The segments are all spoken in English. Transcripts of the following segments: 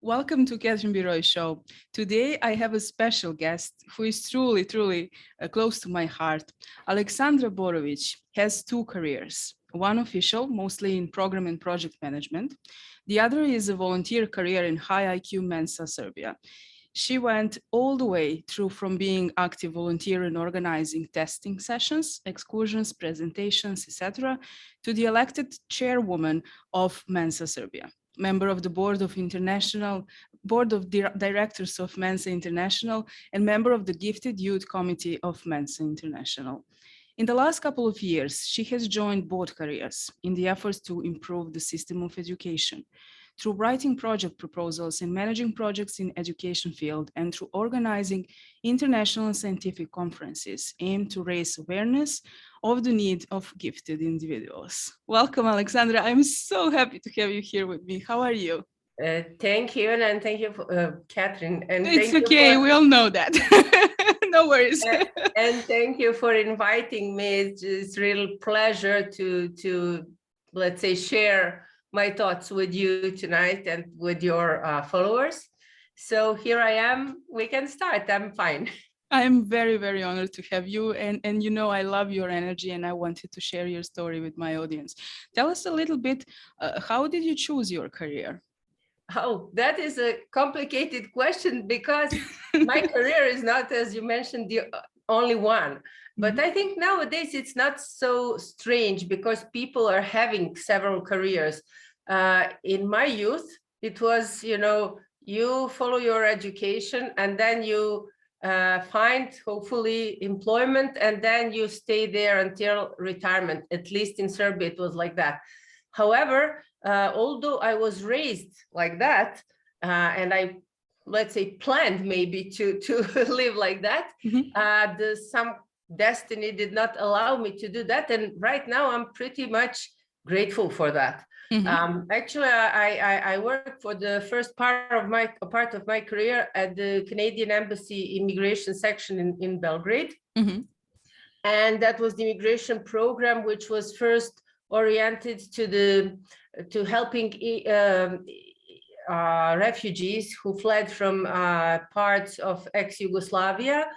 Welcome to Catherine Biroy Show. Today I have a special guest who is truly close to my heart. Aleksandra Borovic has two careers, one official, mostly in program and project management. The other is a volunteer career in High IQ Mensa Serbia. She went all the way through from being active volunteer in organizing testing sessions, excursions, presentations, etc., to the elected chairwoman of Mensa Serbia, member of the board of directors of Mensa International, and member of the Gifted Youth Committee of Mensa International. In the last couple of years, she has joined both careers in the efforts to improve the system of education through writing project proposals and managing projects in education field, and through organizing international scientific conferences aimed to raise awareness of the need of gifted individuals. Welcome, Aleksandra. I'm so happy to have you here with me. How are you? Thank you, and thank you, Catherine. And it's thank okay, you we all know that. No worries. And thank you for inviting me. It's a real pleasure to let's say, share my thoughts with you tonight and with your followers. So here I am. We can start. I'm fine. I'm very honored to have you. And you know, I love your energy and I wanted to share your story with my audience. Tell us a little bit, how did you choose your career? Oh, that is a complicated question because my career is not, as you mentioned, the only one. But I think nowadays it's not so strange because people are having several careers. In my youth, it was, you follow your education and then you find hopefully employment and then you stay there until retirement. At least in Serbia, it was like that. However, although I was raised like that, and I, let's say, planned maybe to live like that, some destiny did not allow me to do that. And right now, I'm pretty much grateful for that. Actually, I worked for the first part of my career at the Canadian Embassy immigration section in Belgrade. And that was the immigration program, which was first oriented to helping refugees who fled from parts of ex-Yugoslavia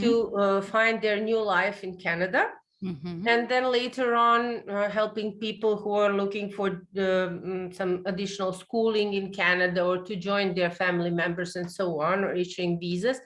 to find their new life in Canada. And then later on, helping people who are looking for some additional schooling in Canada or to join their family members and so on, or issuing visas.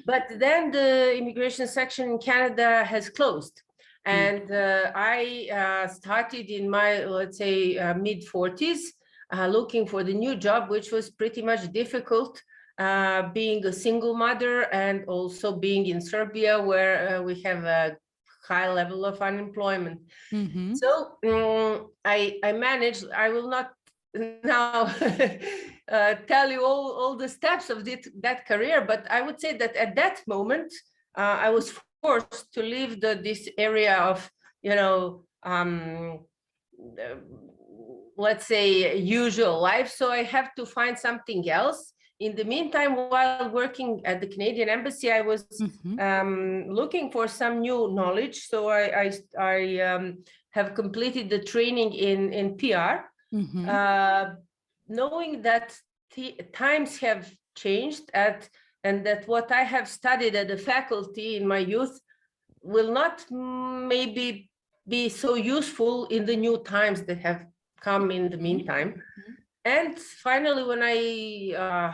But then the immigration section in Canada has closed. And I started in my, let's say, mid-40s, looking for the new job, which was pretty much difficult, being a single mother and also being in Serbia, where we have a high level of unemployment. So I managed. I will not now tell you all the steps of that career, but I would say that at that moment, I was forced to leave this area of, let's say, usual life. So I have to find something else. In the meantime, while working at the Canadian Embassy, I was looking for some new knowledge. So I have completed the training in PR, knowing that times have changed and that what I have studied at the faculty in my youth will not maybe be so useful in the new times that have come in the meantime. And finally, when I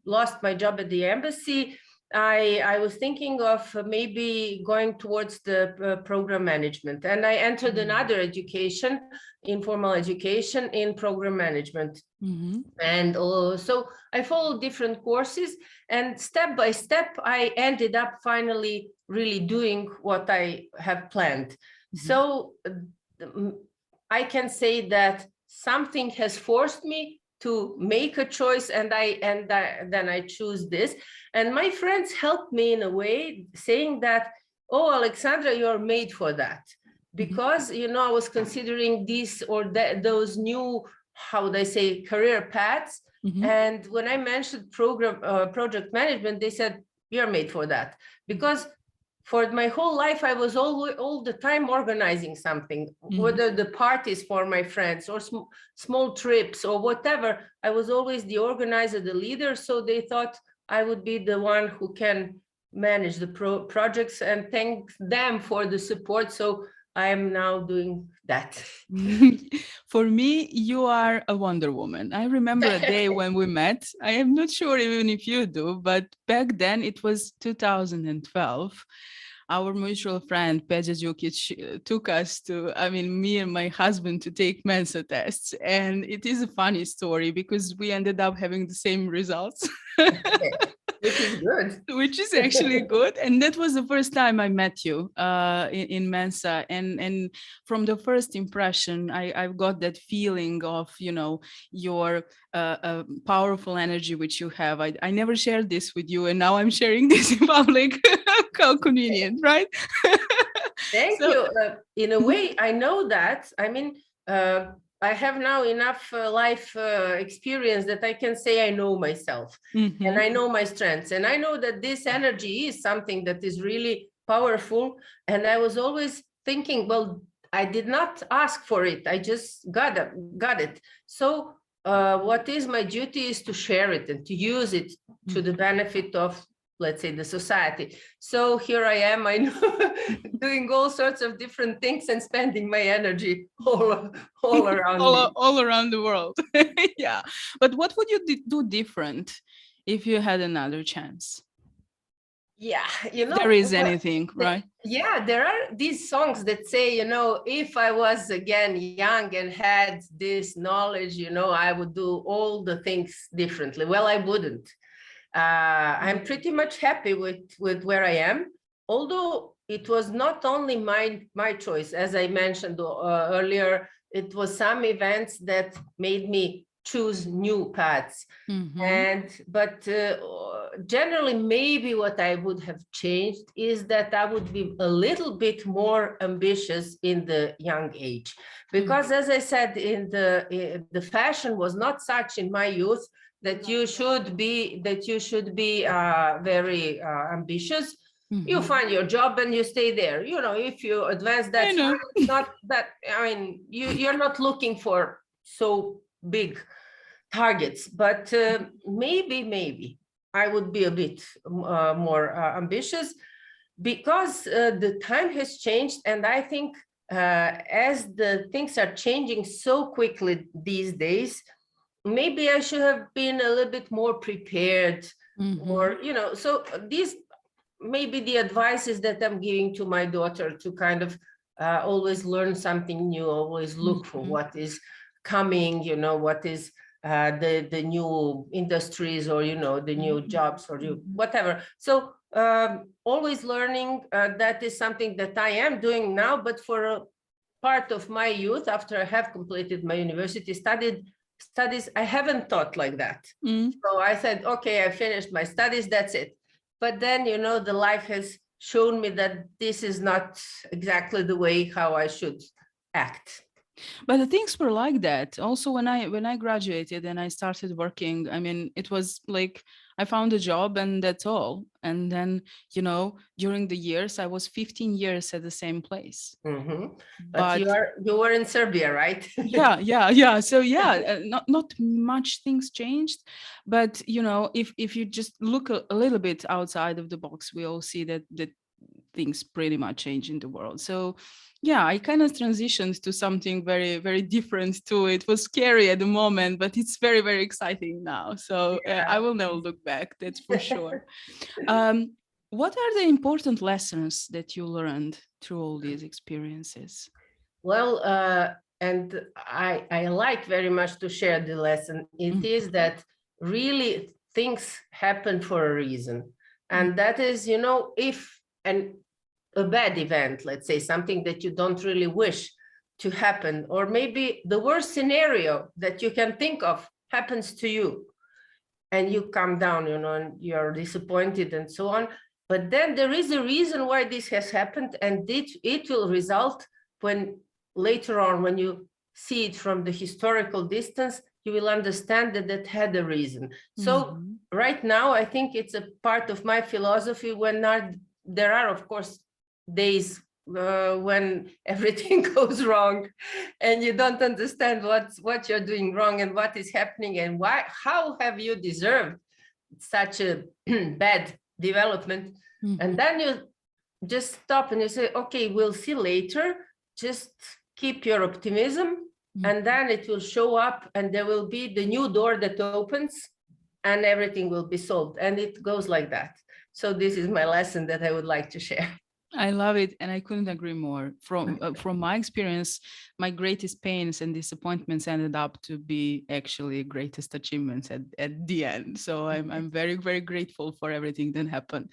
lost my job at the embassy, I was thinking of maybe going towards the program management. And I entered another education, informal education in program management. And so I followed different courses, and step by step, I ended up finally really doing what I have planned. So I can say that something has forced me to make a choice, and then I choose this. And my friends helped me in a way, saying that, oh, Aleksandra, you're made for that. Because, I was considering this or those new, how would I say, career paths. And when I mentioned project management, they said, you're made for that. Because for my whole life, I was all the time organizing something, whether the parties for my friends or small trips or whatever. I was always the organizer, the leader. So they thought I would be the one who can manage the projects, and thank them for the support. So I am now doing that. For me, you are a Wonder Woman. I remember a day when we met. I am not sure even if you do, but back then it was 2012. Our mutual friend Peja Jukic took us to, I mean, me and my husband to take Mensa tests. And it is a funny story because we ended up having the same results. Which is good. Which is actually good. And that was the first time I met you in Mensa. And from the first impression, I've got that feeling of, you know, your powerful energy which you have. I never shared this with you, and now I'm sharing this in public. How convenient, right? Thank you. In a way, I know that. I mean, I have now enough life experience that I can say I know myself, and I know my strengths, and I know that this energy is something that is really powerful. And I was always thinking, well, I did not ask for it. I just got it. So what is my duty is to share it and to use it to the benefit of, let's say, the society. So here I am, I know, doing all sorts of different things and spending my energy all around me. All around the world. Yeah. But what would you do different if you had another chance? Yeah, if there is anything, right? Yeah, there are these songs that say, you know, if I was again young and had this knowledge, you know, I would do all the things differently. Well, I wouldn't. I'm pretty much happy with where I am, although it was not only my choice. As I mentioned earlier, it was some events that made me choose new paths. But generally, maybe what I would have changed is that I would be a little bit more ambitious in the young age, because as I said, in the fashion was not such in my youth that you should be very ambitious. You find your job and you stay there. You know, if you advance, that's fine. It's not that, I mean, you're not looking for so big targets, but maybe I would be a bit more ambitious, because the time has changed. And I think as the things are changing so quickly these days, maybe I should have been a little bit more prepared, or, you know, so these maybe the advices that I'm giving to my daughter, to kind of always learn something new, always look for what is coming, you know, what is the new industries, or, you know, the new jobs, or whatever. So always learning, that is something that I am doing now, but for a part of my youth, after I have completed my university studies, I haven't thought like that. So I said, okay, I finished my studies, that's it. But then, you know, the life has shown me that this is not exactly the way how I should act. But the things were like that. Also, when I graduated and I started working, I mean, it was like I found a job and that's all. And then, you know, during the years, I was 15 years at the same place. But you were in Serbia, right? yeah. So yeah, not much things changed, but you know, if you just look a little bit outside of the box, we all see that things pretty much change in the world. So yeah, I kind of transitioned to something very, very different too. It was scary at the moment, but it's very, very exciting now. So I will never look back, that's for sure. What are the important lessons that you learned through all these experiences? Well, and I like very much to share the lesson. It is that really things happen for a reason. And that is, you know, if a bad event, let's say something that you don't really wish to happen, or maybe the worst scenario that you can think of happens to you, and you come down, you know, and you're disappointed and so on. But then there is a reason why this has happened, and it will result when later on, when you see it from the historical distance, you will understand that that had a reason. So right now, I think it's a part of my philosophy there are, of course, days when everything goes wrong and you don't understand what you're doing wrong and what is happening and why, how have you deserved such a bad development. And then you just stop and you say, okay, we'll see later, just keep your optimism, and then it will show up and there will be the new door that opens and everything will be solved. And it goes like that. So this is my lesson that I would like to share. I love it, and I couldn't agree more. From my experience, my greatest pains and disappointments ended up to be actually greatest achievements at the end. So I'm very, very grateful for everything that happened.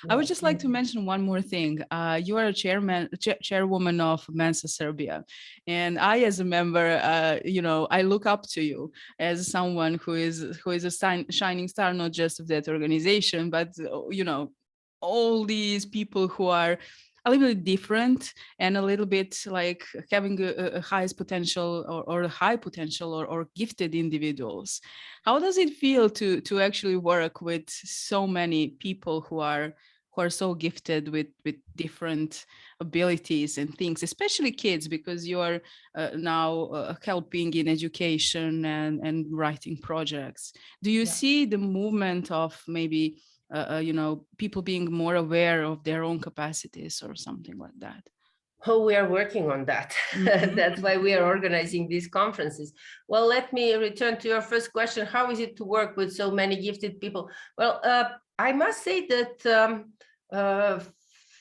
I would just like to mention one more thing. You are a chairwoman of Mensa Serbia, and I, as a member, you know, I look up to you as someone who is a shining star, not just of that organization, but you know, all these people who are a little bit different and a little bit like having a highest potential or a high potential or gifted individuals. How does it feel to actually work with so many people who are so gifted with different abilities and things, especially kids, because you are now helping in education and writing projects? Do you see the movement of maybe you know, people being more aware of their own capacities or something like that? Oh, we are working on that. That's why we are organizing these conferences. Well, let me return to your first question. How is it to work with so many gifted people? Well, I must say that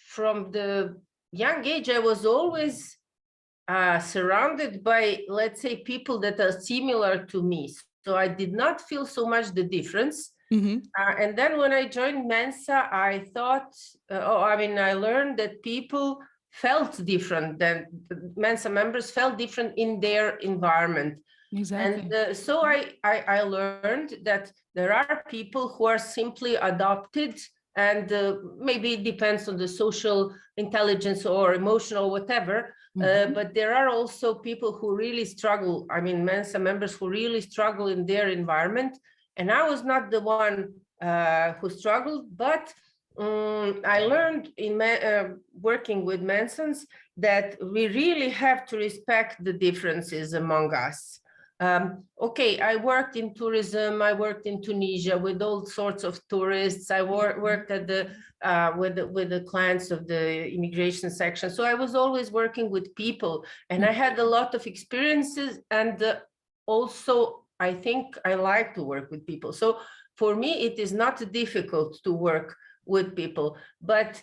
from the young age, I was always surrounded by, let's say, people that are similar to me. So I did not feel so much the difference. And then when I joined Mensa, I thought, I learned that people felt different, than Mensa members felt different in their environment. Exactly. And so I learned that there are people who are simply adopted, and maybe it depends on the social intelligence or emotional, whatever. But there are also people who really struggle. I mean, Mensa members who really struggle in their environment. And I was not the one who struggled, but I learned in working with Mensans that we really have to respect the differences among us. Okay, I worked in tourism. I worked in Tunisia with all sorts of tourists. I worked at with the clients of the immigration section. So I was always working with people, and I had a lot of experiences, and also I think I like to work with people. So for me, it is not difficult to work with people, but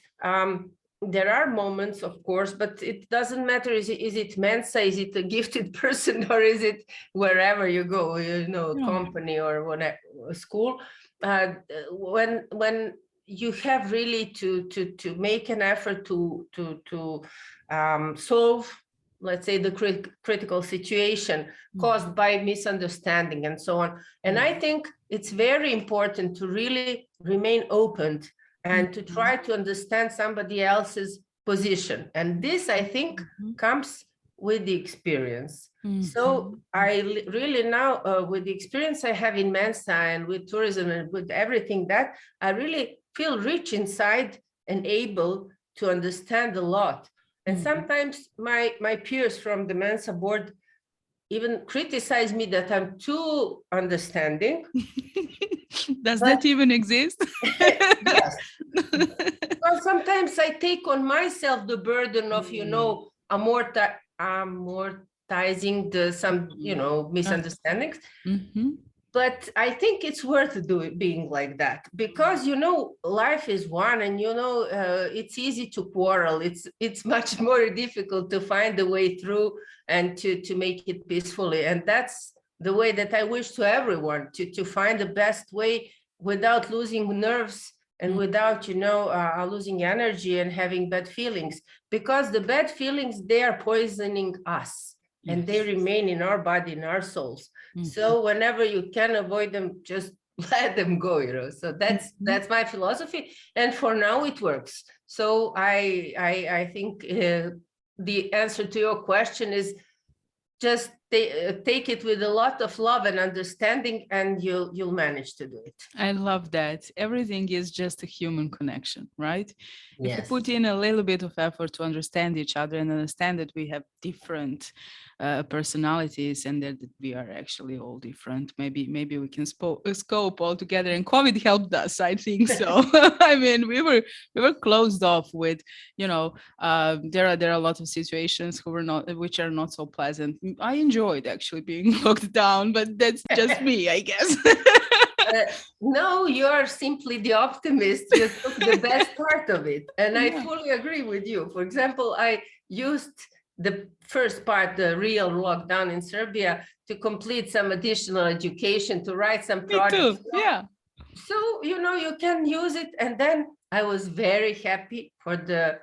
there are moments, of course, but it doesn't matter. Is it Mensa? Is it a gifted person, or is it wherever you go, you know, company or whatever, school? When you have really to make an effort to solve, let's say, the critical situation caused by misunderstanding and so on. And I think it's very important to really remain open and to try to understand somebody else's position. And this, I think, comes with the experience. So I really now, with the experience I have in Mensa and with tourism and with everything, that I really feel rich inside and able to understand a lot. And sometimes my peers from the Mensa board even criticize me that I'm too understanding. Does that even exist? Yes. Well, sometimes I take on myself the burden of, you know, amortizing some, you know, misunderstandings. But I think it's worth being like that, because, you know, life is one, and, you know, it's easy to quarrel. It's much more difficult to find a way through and to make it peacefully. And that's the way that I wish to everyone, to find the best way without losing nerves and without, you know, losing energy and having bad feelings, because the bad feelings, they are poisoning us. Yes. And they remain in our body, in our souls. So whenever you can avoid them, just let them go, you know. So that's my philosophy, and for now it works. So I think the answer to your question is just take it with a lot of love and understanding, and you'll manage to do it. I love that. Everything is just a human connection, right? If we Yes. put in a little bit of effort to understand each other and understand that we have different personalities and that we are actually all different, maybe we can scope all together. And COVID helped us, I think so. I mean, we were closed off with, there are a lot of situations which are not so pleasant. I enjoyed actually being locked down, but that's just me, I guess. No, you are simply the optimist. You took the best part of it. And I Yeah. fully agree with you. For example, I used the first part, the real lockdown in Serbia, to complete some additional education, to write some Me projects. too. Yeah. So, you can use it. And then I was very happy for the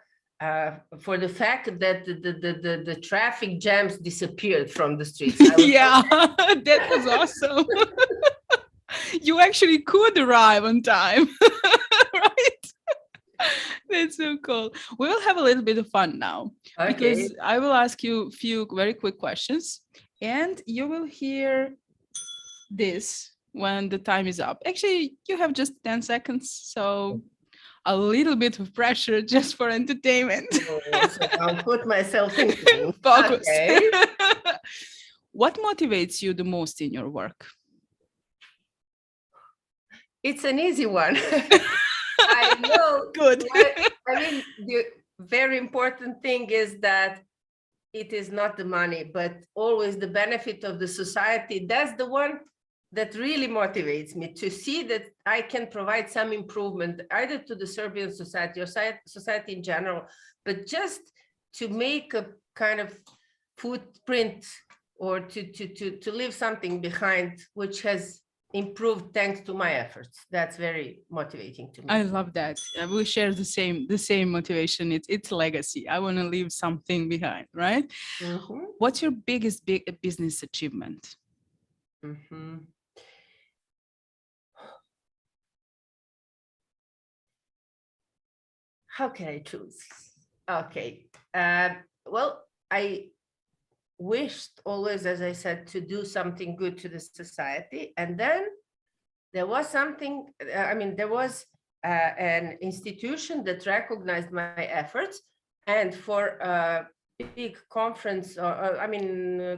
fact that the traffic jams disappeared from the streets. Yeah, that was awesome. You actually could arrive on time, right? That's so cool. We will have a little bit of fun now because I will ask you a few very quick questions and you will hear this when the time is up. Actually, you have just 10 seconds, so a little bit of pressure just for entertainment. So I'll put myself in focus. Okay. What motivates you the most in your work? It's an easy one. I know. Good. I mean, the very important thing is that it is not the money, but always the benefit of the society. That's the one that really motivates me, to see that I can provide some improvement either to the Serbian society or society in general, but just to make a kind of footprint or to leave something behind which has improved thanks to my efforts. That's very motivating to me. I love that. We share the same motivation. It's legacy. I want to leave something behind, right? Mm-hmm. What's your biggest business achievement? Mm-hmm. How can I choose? Okay. Well, I wished always, as I said, to do something good to the society. And then there was something, there was an institution that recognized my efforts. And for a big conference,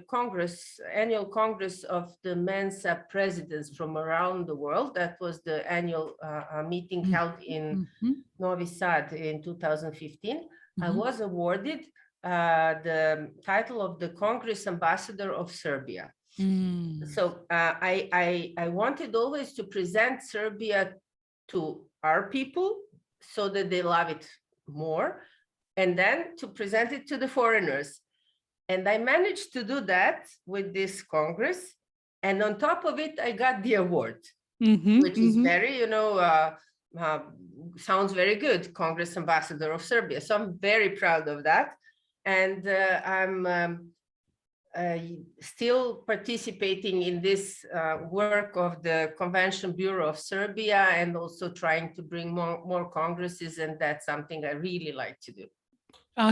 Congress, annual Congress of the Mensa presidents from around the world, that was the annual meeting held in Novi Sad in 2015, I was awarded the title of the Congress Ambassador of Serbia. So I wanted always to present Serbia to our people so that they love it more, and then to present it to the foreigners. And I managed to do that with this Congress. And on top of it, I got the award, which is very, sounds very good, Congress Ambassador of Serbia. So I'm very proud of that. And I'm still participating in this work of the Convention Bureau of Serbia, and also trying to bring more congresses. And that's something I really like to do.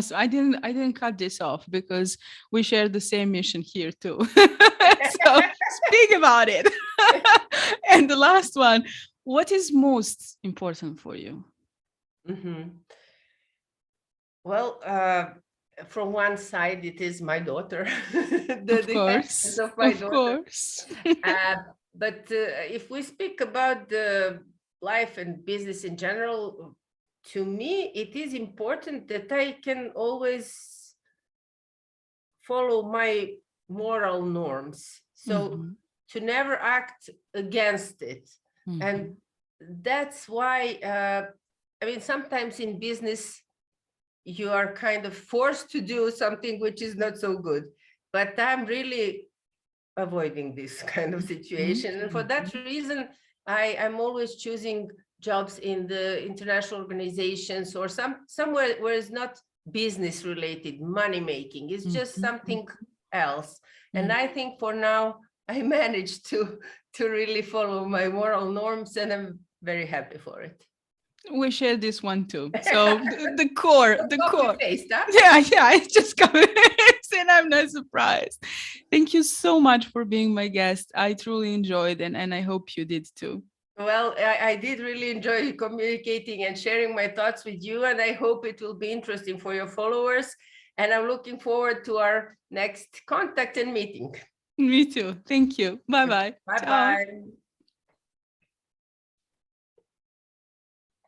So I didn't cut this off because we share the same mission here too. So speak about it. And the last one, what is most important for you? Well, from one side, it is my daughter. Of course. But if we speak about the life and business in general, to me, it is important that I can always follow my moral norms. So to never act against it. And that's why, sometimes in business, you are kind of forced to do something which is not so good. But I'm really avoiding this kind of situation. And for that reason, I'm always choosing jobs in the international organizations or somewhere where it's not business related, money making. It's just something else. And I think for now, I managed to really follow my moral norms, and I'm very happy for it. We share this one too. So the core. Paste, huh? Yeah, it's just coming. and I'm not surprised. Thank you so much for being my guest. I truly enjoyed, and I hope you did too. Well, I did really enjoy communicating and sharing my thoughts with you, and I hope it will be interesting for your followers. And I'm looking forward to our next contact and meeting. Me too. Thank you. Bye-bye. Ciao. Bye-bye.